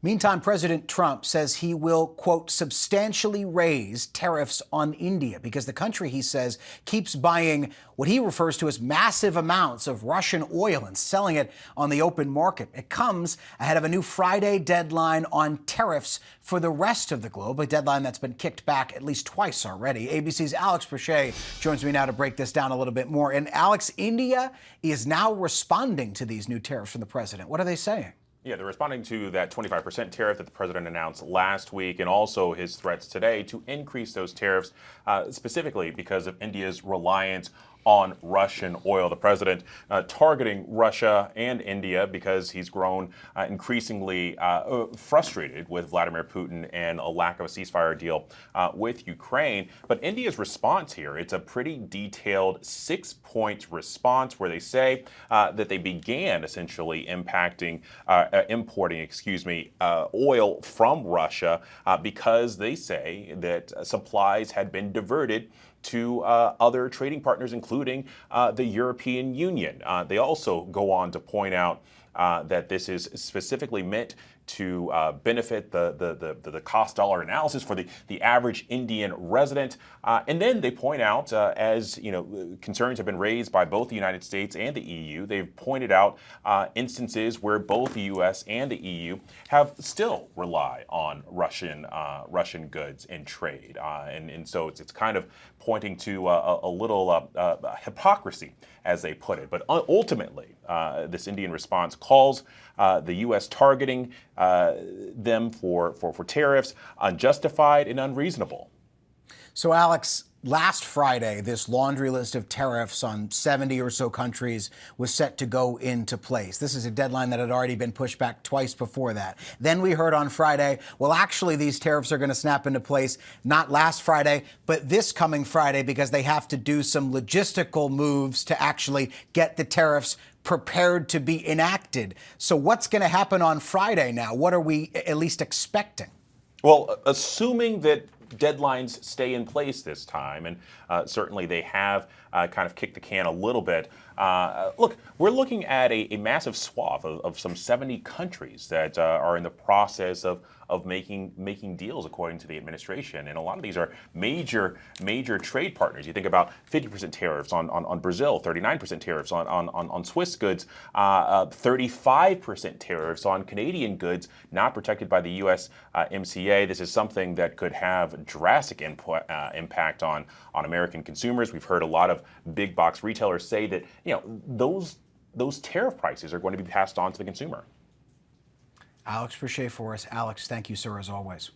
Meantime, President Trump says he will, quote, substantially raise tariffs on India because the country, he says, keeps buying what he refers to as massive amounts of Russian oil and selling it on the open market. It comes ahead of a new Friday deadline on tariffs for the rest of the globe, a deadline that's been kicked back at least twice already. ABC's Alex Prochet joins me now to break this down a little bit more. And Alex, India is now responding to these new tariffs from the president. What are they saying? Yeah, they're responding to that 25% tariff that the president announced last week and also his threats today to increase those tariffs specifically because of India's reliance on Russian oil. The president targeting Russia and India because he's grown increasingly frustrated with Vladimir Putin and a lack of a ceasefire deal with Ukraine. But India's response here, it's a pretty detailed 6-point response where they say that they began essentially importing oil from Russia because they say that supplies had been diverted to other trading partners, including the European Union. They also go on to point out that this is specifically meant to benefit the cost dollar analysis for the average Indian resident. And then they point out, as you know, concerns have been raised by both the United States and the EU. They've pointed out instances where both the U.S. and the EU have still rely on Russian goods in trade, and so it's kind of pointing to a little hypocrisy, as they put it. But ultimately, this Indian response calls the U.S. targeting them for tariffs unjustified and unreasonable. So, Alex, last Friday, this laundry list of tariffs on 70 or so countries was set to go into place. This is a deadline that had already been pushed back twice before that. Then we heard on Friday, well, actually, these tariffs are going to snap into place not last Friday, but this coming Friday because they have to do some logistical moves to actually get the tariffs prepared to be enacted. So what's going to happen on Friday now? What are we at least expecting? Well, assuming that deadlines stay in place this time, and certainly they have kind of kicked the can a little bit. Look, we're looking at a massive swath of some 70 countries that are in the process of making deals according to the administration, and a lot of these are major trade partners. You think about 50% tariffs on Brazil, 39% tariffs on Swiss goods, 35% tariffs on Canadian goods not protected by the USMCA. This is something that could have drastic impact on American consumers. We've heard a lot of big box retailers say that those tariff prices are going to be passed on to the consumer. Alex Prochet for us. Alex, thank you, sir, as always.